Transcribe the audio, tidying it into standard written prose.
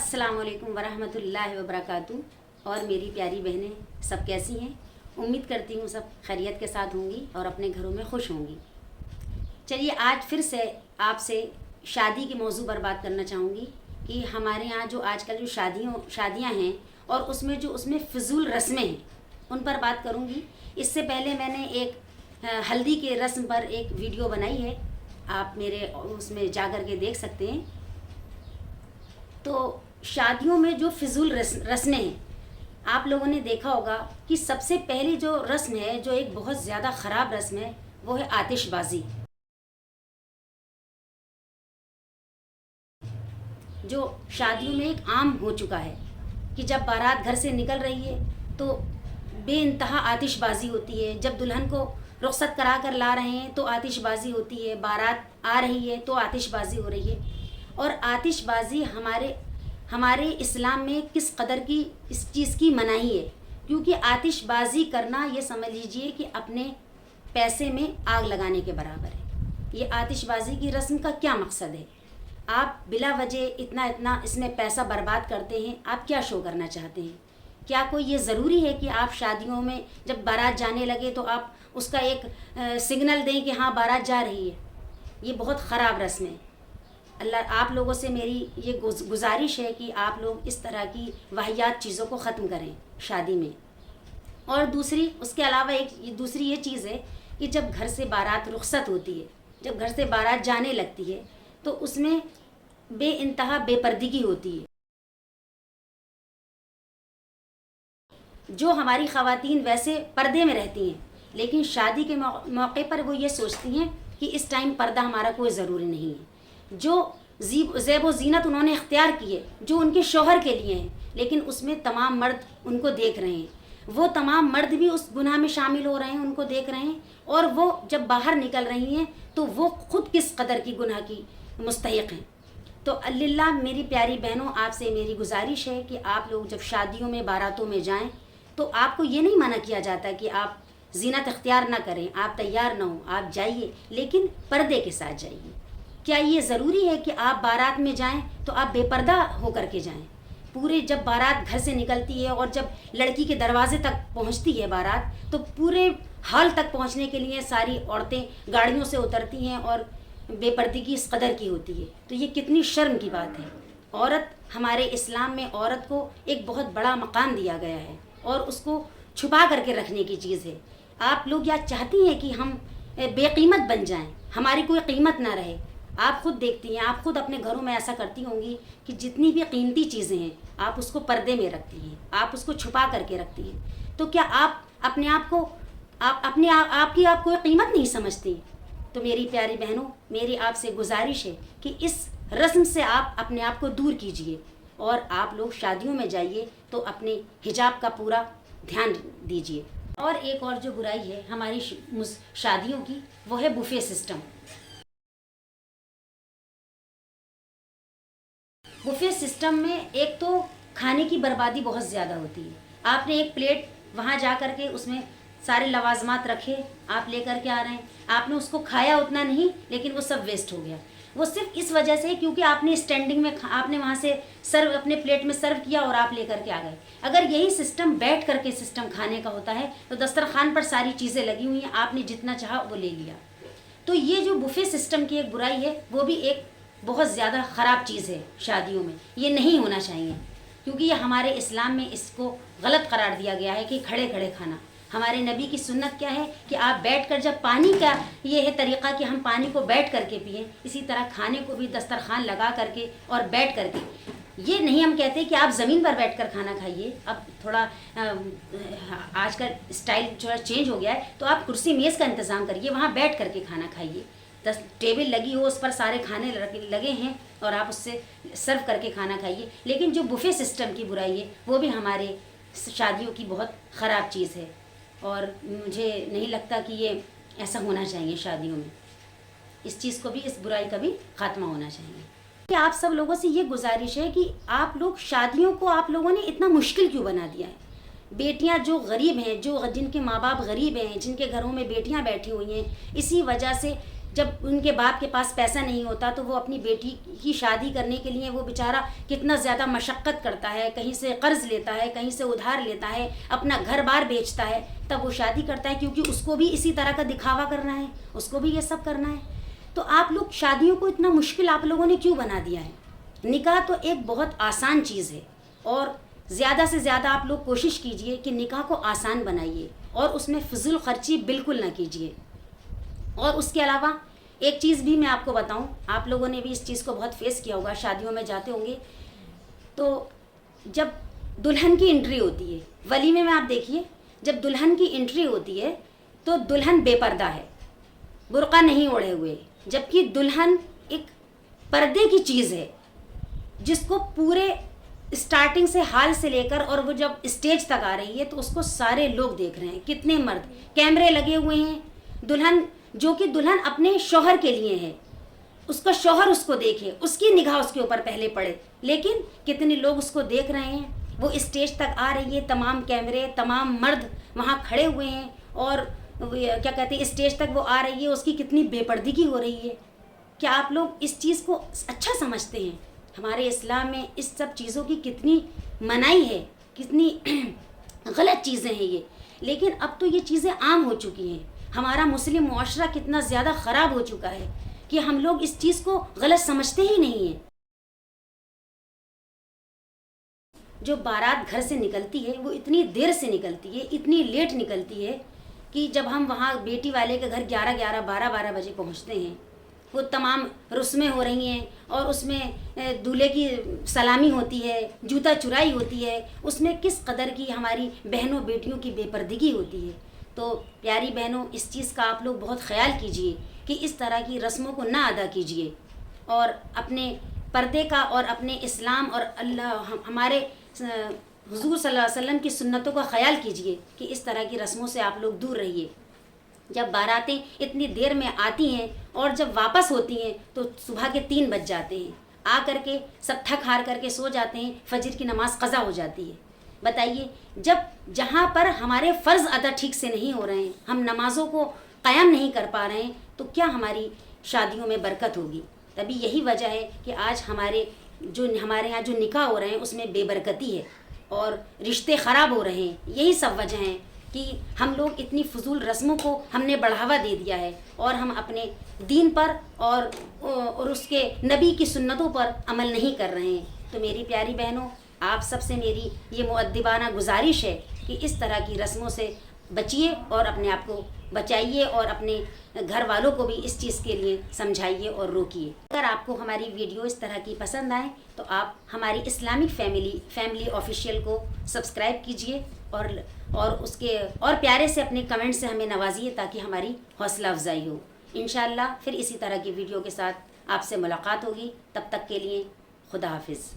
अस्सलाम वालेकुम वरहमतुल्लाहि वबरकातुहू। और मेरी प्यारी बहनें सब कैसी हैं? उम्मीद करती हूँ सब खैरियत के साथ होंगी और अपने घरों में खुश होंगी। चलिए आज फिर से आपसे शादी के मौजू पर बात करना चाहूँगी कि हमारे यहाँ जो आजकल जो शादियाँ हैं और उसमें फ़िज़ूल रस्में हैं उन पर बात करूँगी। इससे पहले मैंने एक हल्दी के रस्म पर एक वीडियो बनाई है, आप मेरे उसमें जा कर के देख सकते हैं। तो शादियों में जो फ़िज़ूल रस्में हैं, आप लोगों ने देखा होगा कि सबसे पहली जो रस्म है, जो एक बहुत ज़्यादा ख़राब रस्म है, वो है आतिशबाज़ी। जो शादियों में एक आम हो चुका है कि जब बारात घर से निकल रही है तो बेइंतहा आतिशबाज़ी होती है। जब दुल्हन को रुख़सत करा कर ला रहे हैं तो आतिशबाज़ी होती है, बारात आ रही है तो आतिशबाज़ी हो रही है। और आतिशबाज़ी हमारे इस्लाम में किस कदर की इस चीज़ की मनाही है, क्योंकि आतिशबाज़ी करना ये समझ लीजिए कि अपने पैसे में आग लगाने के बराबर है। ये आतिशबाज़ी की रस्म का क्या मकसद है? आप बिला वजह इतना इसमें पैसा बर्बाद करते हैं, आप क्या शो करना चाहते हैं? क्या कोई ये ज़रूरी है कि आप शादियों में जब बारात जाने लगे तो आप उसका एक सिग्नल दें कि हाँ बारात जा रही है? ये बहुत ख़राब रस्म है। अल्लाह आप लोगों से मेरी ये गुजारिश है कि आप लोग इस तरह की वाहियात चीज़ों को ख़त्म करें शादी में। और उसके अलावा दूसरी ये चीज़ है कि जब घर से बारात रुख़सत होती है, जब घर से बारात जाने लगती है तो उसमें बेइंतहा बेपर्दगी होती है। जो हमारी ख़वातीन वैसे पर्दे में रहती हैं, लेकिन शादी के मौके पर वो ये सोचती हैं कि इस टाइम पर्दा हमारा कोई ज़रूरी नहीं है। जो ज़ेब व ज़ीनत उन्होंने इख्तियार की है जो उनके शौहर के लिए हैं, लेकिन उसमें तमाम मर्द उनको देख रहे हैं, वो तमाम मर्द भी उस गुनाह में शामिल हो रहे हैं, उनको देख रहे हैं। और वो जब बाहर निकल रही हैं तो वो ख़ुद किस कदर की गुनाह की मुस्तहिक़ हैं। तो अल्लाह मेरी प्यारी बहनों, आपसे मेरी गुजारिश है कि आप लोग जब शादियों में बारातों में जाएं तो आपको ये नहीं मना किया जाता कि आप ज़ीनत इख्तियार ना करें, आप तैयार ना हो, आप जाइए, लेकिन पर्दे के साथ जाइए। क्या ये ज़रूरी है कि आप बारात में जाएं तो आप बेपर्दा होकर के जाएं? पूरे जब बारात घर से निकलती है और जब लड़की के दरवाजे तक पहुंचती है बारात, तो पूरे हॉल तक पहुंचने के लिए सारी औरतें गाड़ियों से उतरती हैं और बेपर्दगी इस कदर की होती है। तो ये कितनी शर्म की बात है। औरत, हमारे इस्लाम में औरत को एक बहुत बड़ा मकाम दिया गया है और उसको छुपा करके रखने की चीज़ है। आप लोग या चाहती हैं कि हम बेकीमत बन जाएं, हमारी कोई कीमत ना रहे? आप खुद देखती हैं, आप खुद अपने घरों में ऐसा करती होंगी कि जितनी भी कीमती चीज़ें हैं आप उसको पर्दे में रखती हैं, आप उसको छुपा करके रखती हैं। तो क्या आप अपने आप को आपकी आप कोई कीमत नहीं समझती? तो मेरी प्यारी बहनों, मेरी आपसे गुजारिश है कि इस रस्म से आप अपने आप को दूर कीजिए और आप लोग शादियों में जाइए तो अपने हिजाब का पूरा ध्यान दीजिए। और एक और जो बुराई है हमारी शादियों की, वो है बुफे सिस्टम। बुफे सिस्टम में एक तो खाने की बर्बादी बहुत ज़्यादा होती है। आपने एक प्लेट वहाँ जा कर के उसमें सारे लवाजमात रखे, आप लेकर के आ रहे हैं, आपने उसको खाया उतना नहीं, लेकिन वो सब वेस्ट हो गया। वो सिर्फ इस वजह से क्योंकि आपने स्टैंडिंग में आपने वहाँ से सर्व अपने प्लेट में सर्व किया और आप लेकर के आ गए। अगर यही सिस्टम बैठ करके सिस्टम खाने का होता है तो दस्तरखान पर सारी चीज़ें लगी हुई हैं, आपने जितना चाहा वो ले लिया। तो ये जो बुफे सिस्टम की एक बुराई है, वो भी एक बहुत ज़्यादा ख़राब चीज़ है शादियों में। ये नहीं होना चाहिए, क्योंकि ये हमारे इस्लाम में इसको गलत करार दिया गया है कि खड़े खड़े खाना। हमारे नबी की सुन्नत क्या है कि आप बैठकर, जब पानी का ये है तरीक़ा कि हम पानी को बैठ करके पिएं, इसी तरह खाने को भी दस्तरखान लगा करके और बैठ करके। ये नहीं हम कहते कि आप ज़मीन पर बैठकर खाना खाइए। अब थोड़ा आज का स्टाइल थोड़ा चेंज हो गया है, तो आप कुर्सी मेज़ का इंतज़ाम करिए, वहाँ बैठ करके खाना खाइए। टेबल लगी हो, उस पर सारे खाने लगे हैं और आप उससे सर्व करके खाना खाइए। लेकिन जो बुफे सिस्टम की बुराई है वो भी हमारे शादियों की बहुत ख़राब चीज़ है और मुझे नहीं लगता कि ये ऐसा होना चाहिए शादियों में। इस चीज़ को भी, इस बुराई का भी ख़ात्मा होना चाहिए। कि आप सब लोगों से ये गुजारिश है कि आप लोग शादियों को आप लोगों ने इतना मुश्किल क्यों बना दिया है? बेटियां जो गरीब हैं, जिनके माँ बाप गरीब हैं, जिनके घरों में बेटियां बैठी हुई हैं, इसी वजह से جب ان کے باپ کے پاس پیسہ نہیں ہوتا تو وہ اپنی بیٹی کی شادی کرنے کے لیے وہ بیچارہ کتنا زیادہ مشقت کرتا ہے، کہیں سے قرض لیتا ہے، کہیں سے ادھار لیتا ہے، اپنا گھر بار بیچتا ہے، تب وہ شادی کرتا ہے، کیونکہ اس کو بھی اسی طرح کا دکھاوا کرنا ہے، اس کو بھی یہ سب کرنا ہے۔ تو آپ لوگ شادیوں کو اتنا مشکل آپ لوگوں نے کیوں بنا دیا ہے؟ نکاح تو ایک بہت آسان چیز ہے، اور زیادہ سے زیادہ آپ لوگ کوشش کیجئے کہ نکاح کو آسان بنائیے اور اس میں فضول خرچی بالکل نہ کیجئے۔ اور اس کے علاوہ ایک چیز بھی میں آپ کو بتاؤں، آپ لوگوں نے بھی اس چیز کو بہت فیس کیا ہوگا، شادیوں میں جاتے ہوں گے تو جب دلہن کی انٹری ہوتی ہے ولیمے میں، آپ دیکھیے جب دلہن کی انٹری ہوتی ہے تو دلہن بے پردہ ہے، برقع نہیں اوڑھے ہوئے، جبکہ دلہن ایک پردے کی چیز ہے جس کو پورے اسٹارٹنگ سے حال سے لے کر، اور وہ جب اسٹیج تک آ رہی ہے تو اس کو سارے لوگ دیکھ رہے ہیں، کتنے مرد، کیمرے لگے ہوئے ہیں، دلہن جو کہ دلہن اپنے شوہر کے لیے ہے، اس کا شوہر اس کو دیکھے، اس کی نگاہ اس کے اوپر پہلے پڑے، لیکن کتنے لوگ اس کو دیکھ رہے ہیں، وہ اسٹیج تک آ رہی ہے، تمام کیمرے، تمام مرد وہاں کھڑے ہوئے ہیں، اور کیا کہتے ہیں اسٹیج تک وہ آ رہی ہے، اس کی کتنی بے پردگی ہو رہی ہے۔ کیا آپ لوگ اس چیز کو اچھا سمجھتے ہیں؟ ہمارے اسلام میں اس سب چیزوں کی کتنی منائی ہے، کتنی غلط چیزیں ہیں یہ، لیکن اب تو یہ چیزیں عام ہو چکی ہیں۔ ہمارا مسلم معاشرہ کتنا زیادہ خراب ہو چکا ہے کہ ہم لوگ اس چیز کو غلط سمجھتے ہی نہیں ہیں۔ جو بارات گھر سے نکلتی ہے وہ اتنی دیر سے نکلتی ہے، اتنی لیٹ نکلتی ہے کہ جب ہم وہاں بیٹی والے کے گھر 11 بجے پہنچتے ہیں، وہ تمام رسمیں ہو رہی ہیں، اور اس میں دولہے کی سلامی ہوتی ہے، جوتا چرائی ہوتی ہے، اس میں کس قدر کی ہماری بہنوں بیٹیوں کی بے پردگی ہوتی ہے۔ تو پیاری بہنوں، اس چیز کا آپ لوگ بہت خیال کیجئے کہ اس طرح کی رسموں کو نہ ادا کیجئے، اور اپنے پردے کا اور اپنے اسلام اور اللہ ہمارے حضور صلی اللہ علیہ وسلم کی سنتوں کا خیال کیجئے کہ اس طرح کی رسموں سے آپ لوگ دور رہیے۔ جب باراتیں اتنی دیر میں آتی ہیں اور جب واپس ہوتی ہیں تو صبح کے 3 بج جاتے ہیں، آ کر کے سب تھک ہار کر کے سو جاتے ہیں، فجر کی نماز قضا ہو جاتی ہے۔ بتائیے، جب جہاں پر ہمارے فرض ادا ٹھیک سے نہیں ہو رہے ہیں، ہم نمازوں کو قائم نہیں کر پا رہے ہیں، تو کیا ہماری شادیوں میں برکت ہوگی؟ تبھی یہی وجہ ہے کہ آج ہمارے یہاں جو نکاح ہو رہے ہیں اس میں بے برکتی ہے اور رشتے خراب ہو رہے ہیں۔ یہی سب وجہ ہیں کہ ہم لوگ اتنی فضول رسموں کو ہم نے بڑھاوا دے دیا ہے، اور ہم اپنے دین پر اور اس کے نبی کی سنتوں پر عمل نہیں کر رہے ہیں۔ تو میری پیاری بہنوں، آپ سب سے میری یہ مؤدبانہ گزارش ہے کہ اس طرح کی رسموں سے بچیے اور اپنے آپ کو بچائیے، اور اپنے گھر والوں کو بھی اس چیز کے لیے سمجھائیے اور روکیے۔ اگر آپ کو ہماری ویڈیو اس طرح کی پسند آئے تو آپ ہماری اسلامک فیملی آفیشیل کو سبسکرائب کیجئے، اور اس کے اور پیارے سے اپنے کمنٹ سے ہمیں نوازیے تاکہ ہماری حوصلہ افزائی ہو۔ انشاءاللہ پھر اسی طرح کی ویڈیو کے ساتھ آپ سے ملاقات ہوگی، تب تک کے لیے خدا حافظ۔